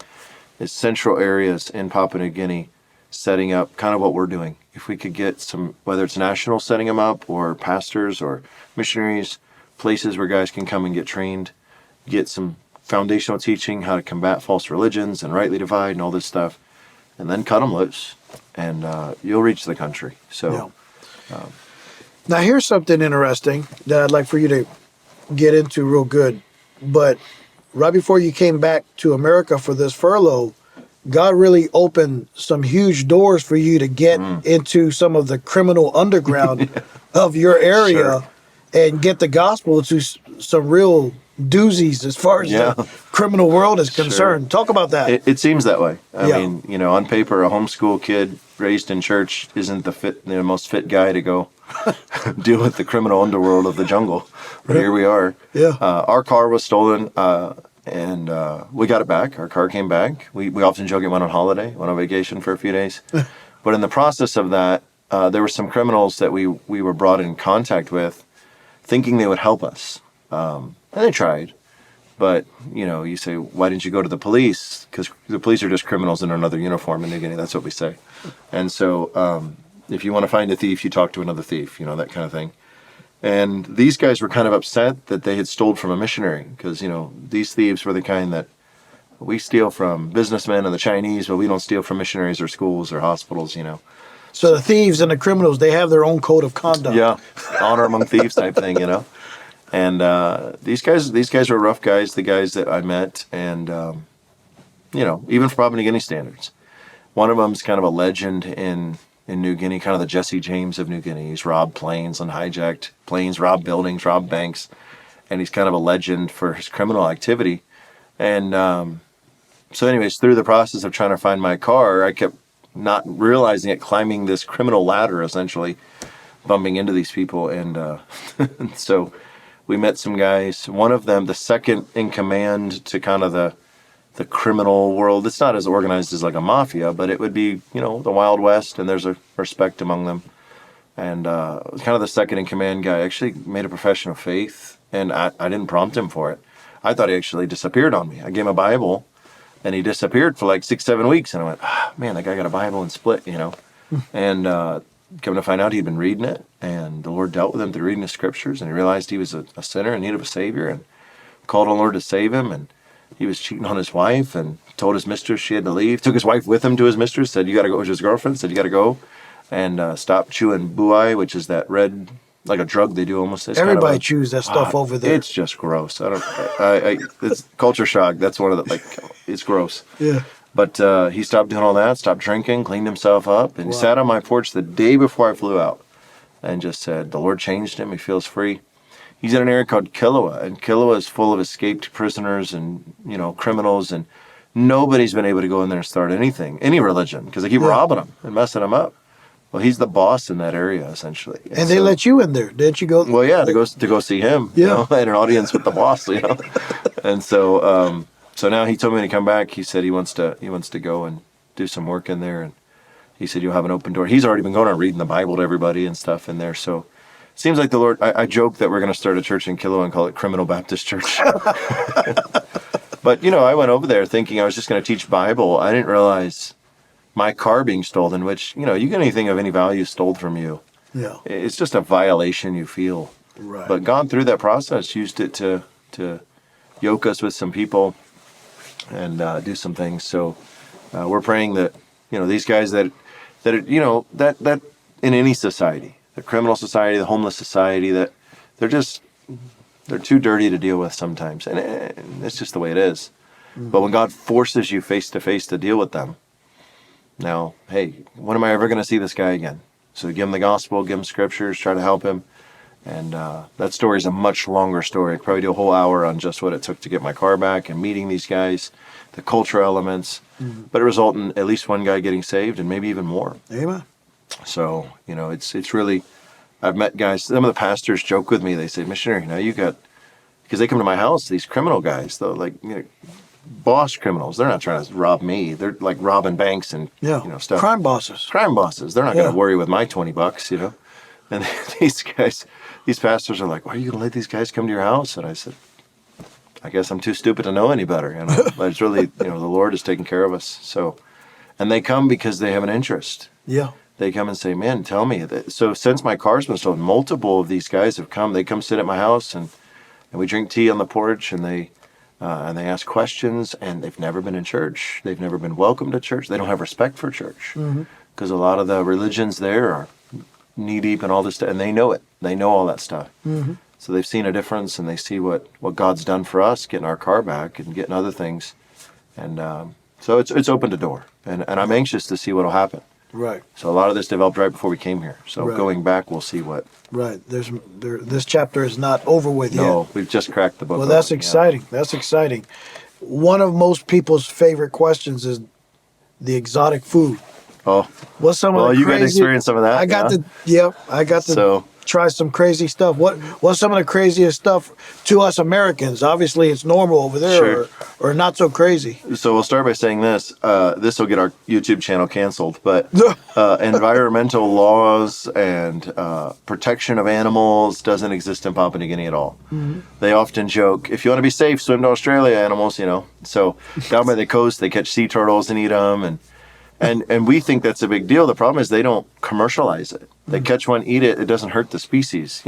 is central areas in Papua New Guinea, setting up kind of what we're doing. If we could get some, whether it's national setting them up or pastors or missionaries, places where guys can come and get trained, get some foundational teaching, how to combat false religions and rightly divide and all this stuff, and then cut them loose, and you'll reach the country. So, now here's something interesting that I'd like for you to get into real good. But right before you came back to America for this furlough, God really opened some huge doors for you to get into some of the criminal underground of your area, and get the gospel to some real doozies as far as the criminal world is concerned. Sure. Talk about that. It seems that way. I mean, on paper, a homeschool kid raised in church isn't the most fit guy to go deal with the criminal underworld of the jungle. But here we are. Yeah. Our car was stolen, and we got it back. Our car came back. We often joke it went on vacation for a few days. But in the process of that, there were some criminals that we were brought in contact with, thinking they would help us. And they tried. But, you say, why didn't you go to the police? Because the police are just criminals in another uniform in New Guinea. That's what we say. And so if you want to find a thief, you talk to another thief, that kind of thing. And these guys were kind of upset that they had stole from a missionary, because, these thieves were the kind that we steal from businessmen and the Chinese, but we don't steal from missionaries or schools or hospitals, So the thieves and the criminals, they have their own code of conduct. Yeah, honor among thieves type thing, And these guys were rough guys, the guys that I met, and, even for Papua New Guinea standards. One of them's kind of a legend in New Guinea, kind of the Jesse James of New Guinea. He's robbed planes and hijacked planes, robbed buildings, robbed banks, and he's kind of a legend for his criminal activity. And so anyways, through the process of trying to find my car, I kept not realizing it, climbing this criminal ladder, essentially, bumping into these people. And so we met some guys. One of them, the second in command to kind of the criminal world. It's not as organized as like a mafia, but it would be, the Wild West, and there's a respect among them. And kind of the second in command guy actually made a profession of faith, and I didn't prompt him for it. I thought he actually disappeared on me. I gave him a Bible, and he disappeared for like 6-7 weeks, and I went, man, that guy got a Bible and split, And coming to find out, he'd been reading it, and the Lord dealt with him through reading the scriptures, and he realized he was a sinner in need of a Savior, and called on the Lord to save him. And he was cheating on his wife and told his mistress she had to leave. Took his wife with him to his mistress, said, you got to go. His girlfriend said, you got to go and stop chewing buai, which is that red, like a drug they do almost. It's Everybody kind of chews that stuff over there. It's just gross. It's culture shock. That's one of the, it's gross. Yeah. But he stopped doing all that, stopped drinking, cleaned himself up, and he sat on my porch the day before I flew out and just said, the Lord changed him. He feels free. He's in an area called Kilwa, and Kilwa is full of escaped prisoners and, criminals, and nobody's been able to go in there and start any religion, because they keep robbing them and messing them up. Well, he's the boss in that area, essentially. And they let you in there, didn't you go? Well, yeah, to go see him, in an audience with the boss, And so so now he told me to come back. He said he wants to go and do some work in there, and he said, you'll have an open door. He's already been going on reading the Bible to everybody and stuff in there. So it seems like the Lord, I joke that we're going to start a church in Kilo and call it Criminal Baptist Church. But, I went over there thinking I was just going to teach Bible. I didn't realize my car being stolen, which, you get anything of any value stole from you. Yeah. It's just a violation you feel. Right. But God, through that process, used it to yoke us with some people and do some things. So we're praying that, these guys that in any society, the criminal society, the homeless society, that they're too dirty to deal with sometimes. And it's just the way it is. Mm-hmm. But when God forces you face to face to deal with them, now, hey, when am I ever going to see this guy again? So give him the gospel, give him scriptures, try to help him. And that story is a much longer story. I could probably do a whole hour on just what it took to get my car back and meeting these guys, the cultural elements. Mm-hmm. But it resulted in at least one guy getting saved and maybe even more. Amen. So, it's really, I've met guys, some of the pastors joke with me. They say, missionary, now you got, because they come to my house, these criminal guys, though, like, boss criminals. They're not trying to rob me. They're like robbing banks and, stuff. Crime bosses. Crime bosses. They're not going to worry with my $20, And these guys, these pastors are like, why are you going to let these guys come to your house? And I said, I guess I'm too stupid to know any better. But it's really, the Lord is taking care of us. So, and they come because they have an interest. Yeah. They come and say, man, tell me. So since my car's been stolen, multiple of these guys have come. They come sit at my house and we drink tea on the porch and they ask questions, and they've never been in church. They've never been welcomed to church. They don't have respect for church because a lot of the religions there are knee deep in all this stuff, and they know it. They know all that stuff. Mm-hmm. So they've seen a difference, and they see what God's done for us, getting our car back and getting other things. And so it's opened a door, and I'm anxious to see what will happen. Right. So a lot of this developed right before we came here. So going back, we'll see what. Right. This chapter is not over with yet. No, we've just cracked the book. Well, that's exciting. Yeah. That's exciting. One of most people's favorite questions is the exotic food. Oh. What's some of the crazy? Well, you got to experience some of that. I got to try some crazy stuff. What's some of the craziest stuff to us Americans? Obviously, it's normal over there, or not so crazy. So we'll start by saying this. This will get our YouTube channel canceled, but environmental laws and protection of animals doesn't exist in Papua New Guinea at all. Mm-hmm. They often joke, if you want to be safe, swim to Australia, animals, So down by the coast, they catch sea turtles and eat them, and we think that's a big deal. The problem is they don't commercialize it. They catch one, eat it. It doesn't hurt the species.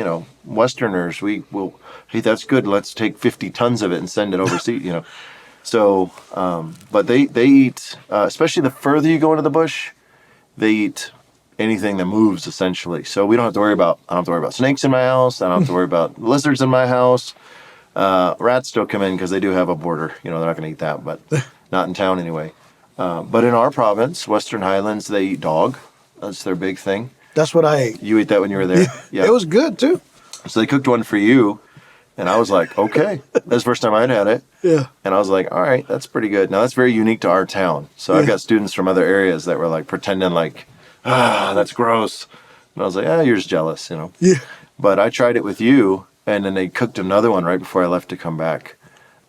Westerners, we will, hey, that's good. Let's take 50 tons of it and send it overseas, So, but they eat, especially the further you go into the bush, they eat anything that moves, essentially. So I don't have to worry about snakes in my house. I don't have to worry about lizards in my house. Rats still come in because they do have a border. They're not going to eat that, but not in town anyway. But in our province, Western Highlands, they eat dog. That's their big thing. That's what I ate. You ate that when you were there? Yeah. It was good, too. So they cooked one for you, and I was like, okay. That's the first time I'd had it. Yeah. And I was like, all right, that's pretty good. Now, that's very unique to our town. So I've got students from other areas that were like pretending like, that's gross. And I was like, you're just jealous, Yeah. But I tried it with you, and then they cooked another one right before I left to come back.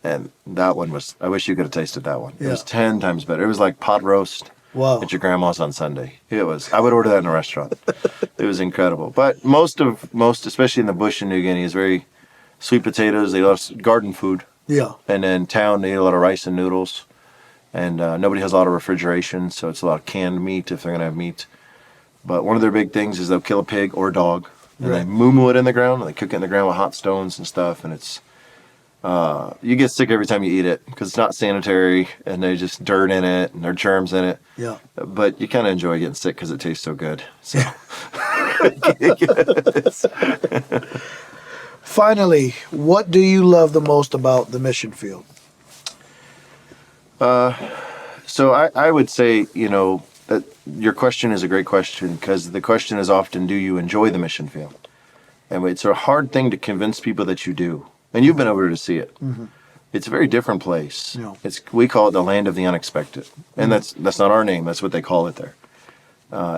And that one was, I wish you could have tasted that one. Yeah. It was 10 times better. It was like pot roast at your grandma's on Sunday. It was, I would order that in a restaurant. It was incredible. But most, especially in the bush in New Guinea, is very sweet potatoes. They eat a lot of garden food. Yeah. And then town, they eat a lot of rice and noodles. And nobody has a lot of refrigeration, so it's a lot of canned meat if they're going to have meat. But one of their big things is they'll kill a pig or a dog. And they moo it in the ground. And they cook it in the ground with hot stones and stuff. And it's, you get sick every time you eat it because it's not sanitary and there's just dirt in it and there are germs in it. Yeah. But you kind of enjoy getting sick because it tastes so good. So. Finally, what do you love the most about the mission field? So I would say, that your question is a great question because the question is often, do you enjoy the mission field? And it's a hard thing to convince people that you do. And you've been over to see it. Mm-hmm. It's a very different place. Yeah. We call it the land of the unexpected. And that's not our name. That's what they call it there.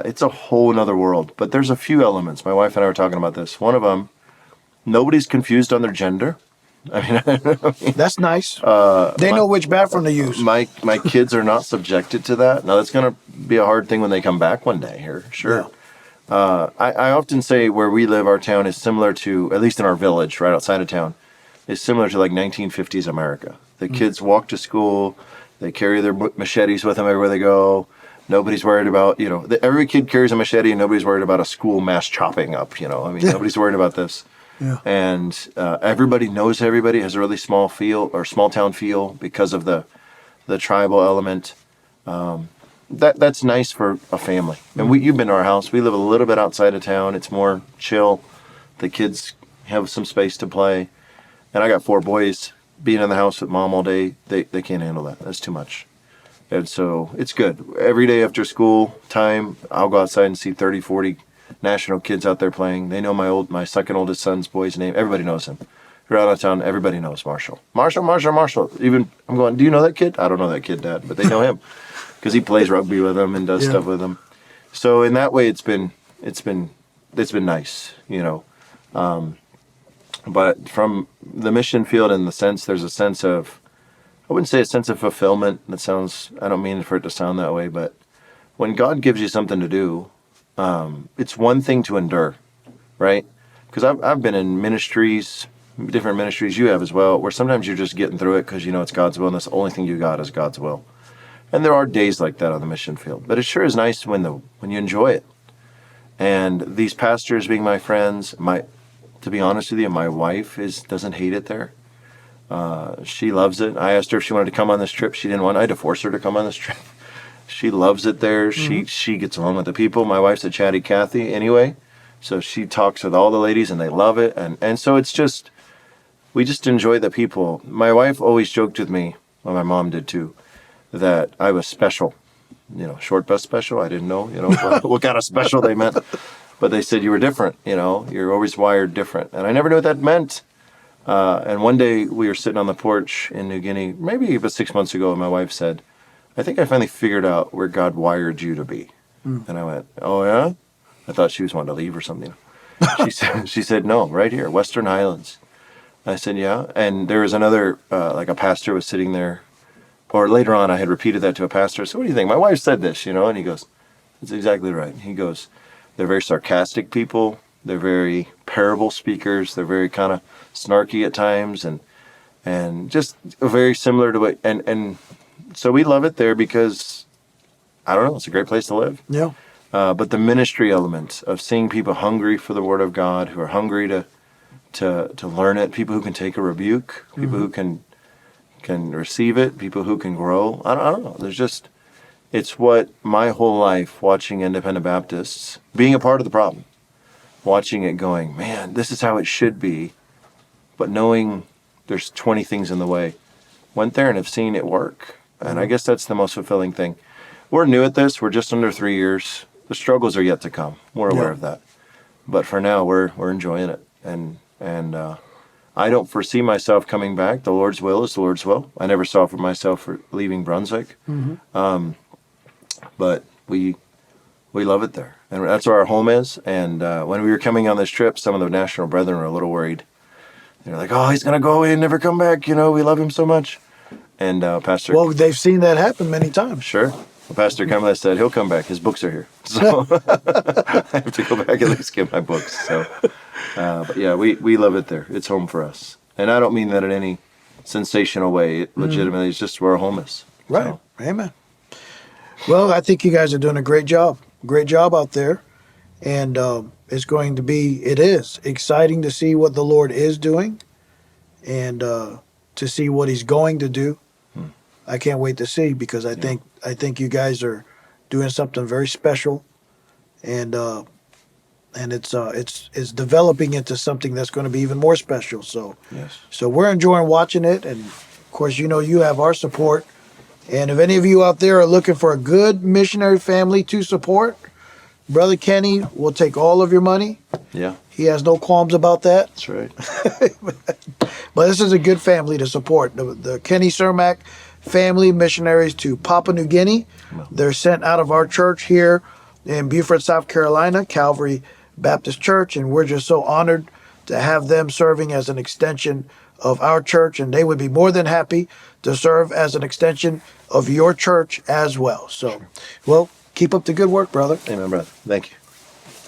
It's a whole other world. But there's a few elements. My wife and I were talking about this. One of them, nobody's confused on their gender. That's nice. They know which bathroom to use. My kids are not subjected to that. Now, that's going to be a hard thing when they come back one day here. Sure. Yeah. I often say where we live, our town is similar to, at least in our village, right outside of town, is similar to like 1950s America. The kids walk to school. They carry their machetes with them everywhere they go. Nobody's worried about, every kid carries a machete and nobody's worried about a school mass chopping up, Nobody's worried about this. Yeah. And everybody knows everybody, has a really small town feel because of the tribal element. That's nice for a family. And you've been to our house. We live a little bit outside of town. It's more chill. The kids have some space to play. And I got 4 boys. Being in the house with mom all day, they can't handle that. That's too much. And so it's good. Every day after school time, I'll go outside and see 30, 40 national kids out there playing. They know my second oldest son's boy's name. Everybody knows him. You're out of town, everybody knows Marshall. Marshall. Even I'm going, do you know that kid? I don't know that kid, Dad, but they know him because he plays rugby with them and does stuff with them. So in that way, it's been nice, But from the mission field, in the sense, there's a sense of, I wouldn't say a sense of fulfillment. I don't mean for it to sound that way, but when God gives you something to do, it's one thing to endure, right? Because I've been in ministries, different ministries you have as well, where sometimes you're just getting through it because it's God's will, and that's the only thing you got is God's will. And there are days like that on the mission field, but it sure is nice when you enjoy it. And these pastors being my friends, to be honest with you, my wife doesn't hate it there. She loves it. I asked her if she wanted to come on this trip. She didn't want. I had to force her to come on this trip. She loves it there. Mm-hmm. She gets along with the people. My wife's a chatty Cathy anyway, so she talks with all the ladies and they love it. And so it's just, we just enjoy the people. My wife always joked with me, well, my mom did too, that I was special. Short bus special. I didn't know, what kind of special they meant. But they said you were different, you're always wired different. And I never knew what that meant. And one day we were sitting on the porch in New Guinea, maybe about 6 months ago, and my wife said, I think I finally figured out where God wired you to be. Mm. And I went, oh, yeah? I thought she was wanting to leave or something. She said, no, right here, Western Highlands. I said, yeah. And there was another, a pastor was sitting there. Or later on, I had repeated that to a pastor. So what do you think? My wife said this, And he goes, that's exactly right. He goes, they're very sarcastic people. They're very parable speakers. They're very kind of snarky at times, and just very similar to what. And so we love it there because, I don't know, it's a great place to live. Yeah. But the ministry element of seeing people hungry for the Word of God, who are hungry to learn it, people who can take a rebuke, people who can receive it, people who can grow. I don't know. There's just. It's what my whole life watching Independent Baptists, being a part of the problem, watching it going, man, this is how it should be, but knowing there's 20 things in the way, went there and have seen it work. And I guess that's the most fulfilling thing. We're new at this. We're just under 3 years. The struggles are yet to come. We're aware of that. But for now, we're enjoying it. And I don't foresee myself coming back. The Lord's will is the Lord's will. I never saw for myself for leaving Brunswick. Mm-hmm. But we love it there. And that's where our home is. And when we were coming on this trip, some of the national brethren were a little worried. They're like, oh, he's going to go away and never come back. We love him so much. And Pastor... Well, they've seen that happen many times. Sure. Well, Pastor Kamala said he'll come back. His books are here. So I have to go back at least get my books. So, but yeah, we love it there. It's home for us. And I don't mean that in any sensational way. It legitimately is just where our home is. Right. So. Amen. Well, I think you guys are doing a great job. Great job out there. And it is exciting to see what the Lord is doing and to see what he's going to do. I can't wait to see because I think you guys are doing something very special and it's developing into something that's going to be even more special. So, So we're enjoying watching it. And of course, you have our support. And if any of you out there are looking for a good missionary family to support, Brother Kenny will take all of your money. Yeah. He has no qualms about that. That's right. But this is a good family to support. The Kenny Seremak family missionaries to Papua New Guinea. Well. They're sent out of our church here in Beaufort, South Carolina, Calvary Baptist Church. And we're just so honored to have them serving as an extension of our church, and they would be more than happy to serve as an extension of your church as well. So, well, keep up the good work, brother. Amen, brother. Thank you.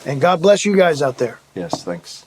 And God bless you guys out there. Yes, thanks.